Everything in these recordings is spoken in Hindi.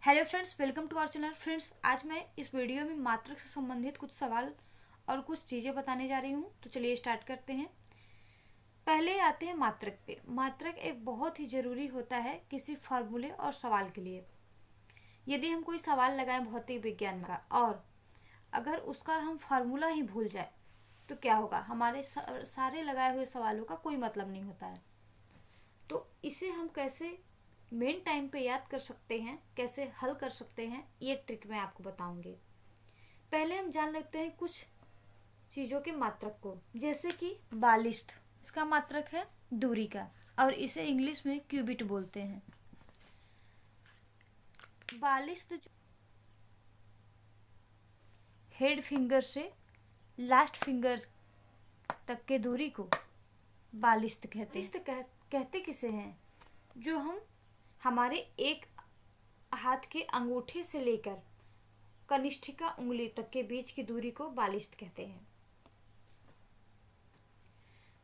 Hello friends, welcome to our channel. Friends, आज मैं इस वीडियो में मात्रक से संबंधित कुछ सवाल और कुछ चीज़ें बताने जा रही हूँ। तो चलिए स्टार्ट करते हैं। पहले आते हैं मात्रक पे। मात्रक एक बहुत ही ज़रूरी होता है किसी फार्मूले और सवाल के लिए। यदि हम कोई सवाल लगाएं भौतिक विज्ञान का और अगर उसका हम फार्मूला ही भूल जाए तो क्या होगा, हमारे सारे लगाए हुए सवालों का कोई मतलब नहीं होता है। तो इसे हम कैसे मेन टाइम पे याद कर सकते हैं, कैसे हल कर सकते हैं, ये ट्रिक मैं आपको बताऊंगी। पहले हम जान लेते हैं कुछ चीज़ों के मात्रक को, जैसे कि बालिश्त, इसका मात्रक है दूरी का और इसे इंग्लिश में क्यूबिट बोलते हैं। बालिश्त हेड फिंगर से लास्ट फिंगर तक के दूरी को बालिश्त कहते हैं। कहते किसे हैं? जो हम हमारे एक हाथ के अंगूठे से लेकर कनिष्ठिका उंगली तक के बीच की दूरी को बालिश्त कहते हैं।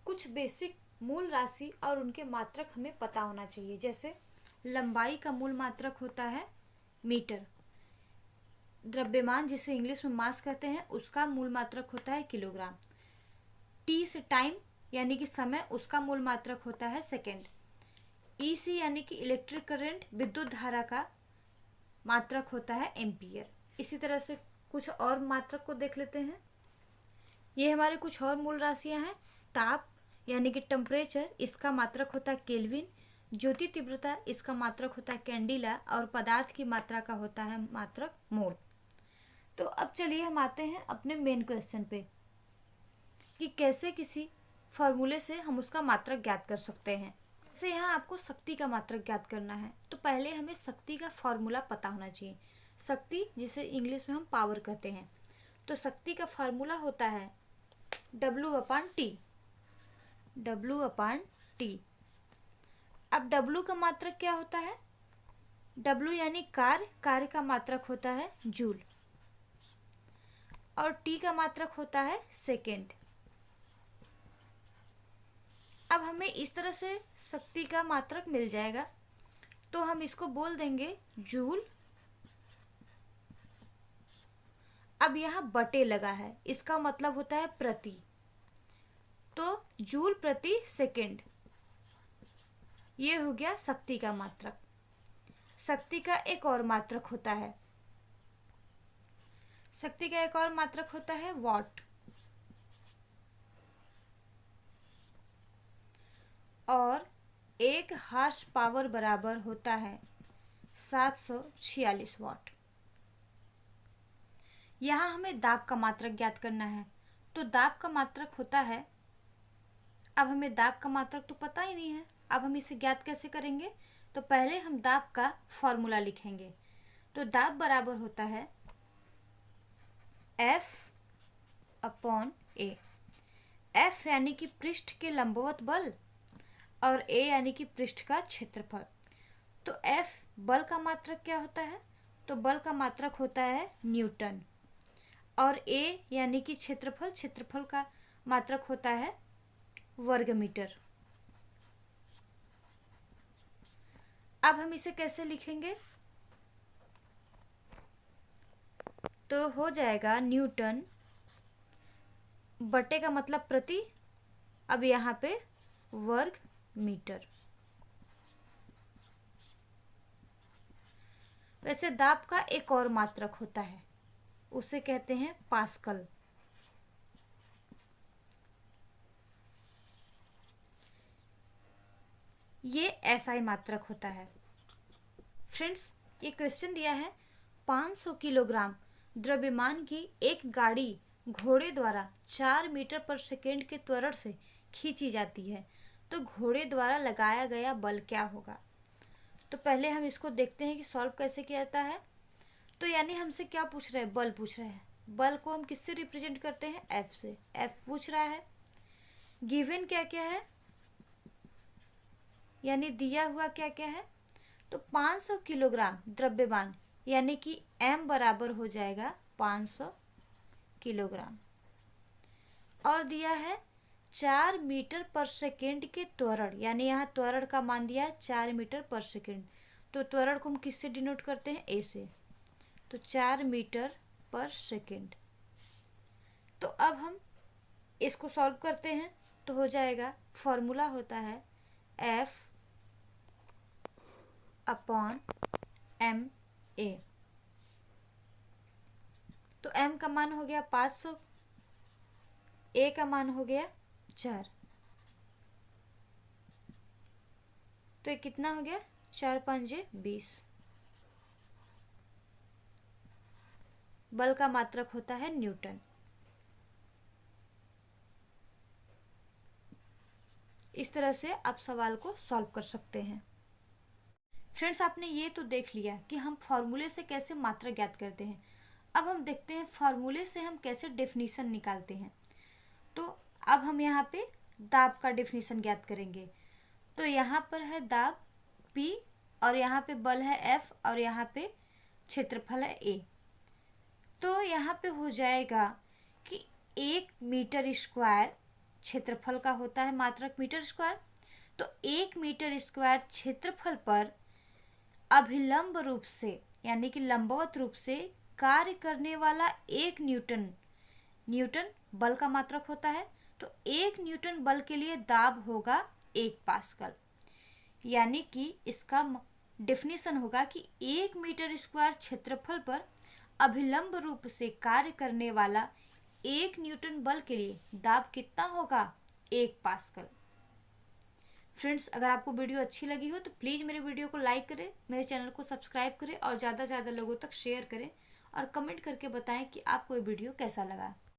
कुछ बेसिक मूल राशि और उनके मात्रक हमें पता होना चाहिए। जैसे लंबाई का मूल मात्रक होता है मीटर। द्रव्यमान, जिसे इंग्लिश में मास कहते हैं, उसका मूल मात्रक होता है किलोग्राम। टी से टाइम यानी कि समय, उसका मूल मात्रक होता है सेकेंड। ईसी यानी कि इलेक्ट्रिक करंट, विद्युत धारा का मात्रक होता है एम्पियर। इसी तरह से कुछ और मात्रक को देख लेते हैं। ये हमारे कुछ और मूल राशियां हैं। ताप यानी कि टेम्परेचर, इसका मात्रक होता है केल्विन। ज्योति तीव्रता, इसका मात्रक होता है कैंडिला। और पदार्थ की मात्रा का होता है मात्रक मोल। तो अब चलिए हम आते हैं अपने मेन क्वेश्चन पे कि कैसे किसी फॉर्मूले से हम उसका मात्रक ज्ञात कर सकते हैं। जैसे यहाँ आपको शक्ति का मात्रक ज्ञात करना है तो पहले हमें शक्ति का फॉर्मूला पता होना चाहिए। शक्ति, जिसे इंग्लिश में हम पावर कहते हैं, तो शक्ति का फॉर्मूला होता है W/T। W/T। अब W का मात्रक क्या होता है? W यानी कार्य, कार्य का मात्रक होता है जूल। और T का मात्रक होता है सेकेंड। अब हमें इस तरह से शक्ति का मात्रक मिल जाएगा तो हम इसको बोल देंगे जूल। अब यहाँ बटे लगा है, इसका मतलब होता है प्रति, तो जूल प्रति सेकेंड। ये हो गया शक्ति का मात्रक। शक्ति का एक और मात्रक होता है, शक्ति का एक और मात्रक होता है वॉट। और 1 हॉर्स पावर बराबर होता है 746 वाट। यहाँ हमें दाब का मात्रक ज्ञात करना है। तो दाब का मात्रक होता है, अब हमें दाब का मात्रक तो पता ही नहीं है, अब हम इसे ज्ञात कैसे करेंगे? तो पहले हम दाब का फॉर्मूला लिखेंगे। तो दाब बराबर होता है F/A। F यानी कि पृष्ठ के लंबवत बल और A यानी कि पृष्ठ का क्षेत्रफल। तो F बल का मात्रक क्या होता है? तो बल का मात्रक होता है न्यूटन। और A यानी कि क्षेत्रफल, क्षेत्रफल का मात्रक होता है वर्ग मीटर। अब हम इसे कैसे लिखेंगे? तो हो जाएगा न्यूटन बटे का मतलब प्रति, अब यहाँ पे वर्ग मीटर। वैसे दाब का एक और मात्रक होता है, उसे कहते हैं पास्कल। ये SI मात्रक होता है। फ्रेंड्स, ये क्वेश्चन दिया है 500 किलोग्राम द्रव्यमान की एक गाड़ी घोड़े द्वारा 4 मीटर पर सेकेंड के त्वरण से खींची जाती है, तो घोड़े द्वारा लगाया गया बल क्या होगा? तो पहले हम इसको देखते हैं कि सॉल्व कैसे किया जाता है। तो यानी हमसे क्या पूछ रहे हैं? बल पूछ रहे हैं। बल को हम किससे रिप्रेजेंट करते हैं? F से। F पूछ रहा है। गिवन क्या क्या है, यानी दिया हुआ क्या क्या है? तो 500 किलोग्राम द्रव्यमान यानी कि M बराबर हो जाएगा 500 किलोग्राम। और दिया है 4 मीटर पर सेकेंड के त्वरण, यानी यहाँ त्वरण का मान दिया है 4 मीटर पर सेकेंड। तो त्वरण को हम किससे डिनोट करते हैं? ए से। तो 4 मीटर पर सेकेंड। तो अब हम इसको सॉल्व करते हैं तो हो जाएगा, फॉर्मूला होता है F अपॉन एम ए। तो m का मान हो गया 500, a का मान हो गया 4। तो ये कितना हो गया? 4 5 20। बल का मात्रक होता है न्यूटन। इस तरह से आप सवाल को सॉल्व कर सकते हैं। फ्रेंड्स, आपने ये तो देख लिया कि हम फॉर्मूले से कैसे मात्रा ज्ञात करते हैं। अब हम देखते हैं फॉर्मूले से हम कैसे डेफिनेशन निकालते हैं। तो अब हम यहाँ पे दाब का डेफिनेशन ज्ञात करेंगे। तो यहाँ पर है दाब P और यहाँ पे बल है F और यहाँ पे क्षेत्रफल है A। तो यहाँ पे हो जाएगा कि 1 मीटर स्क्वायर क्षेत्रफल का होता है मात्रक मीटर स्क्वायर। तो 1 मीटर स्क्वायर क्षेत्रफल पर अभिलंब रूप से यानी कि लंबवत रूप से कार्य करने वाला 1 न्यूटन बल का मात्रक होता है। तो 1 न्यूटन बल के लिए दाब होगा 1 पास्कल। यानी कि इसका डेफिनेशन होगा कि 1 मीटर स्क्वायर क्षेत्रफल पर अभिलंब रूप से कार्य करने वाला 1 न्यूटन बल के लिए दाब कितना होगा? 1 पास्कल। फ्रेंड्स, अगर आपको वीडियो अच्छी लगी हो तो प्लीज़ मेरे वीडियो को लाइक करें, मेरे चैनल को सब्सक्राइब करें और ज़्यादा से ज़्यादा लोगों तक शेयर करें और कमेंट करके बताएं कि आपको ये वीडियो कैसा लगा।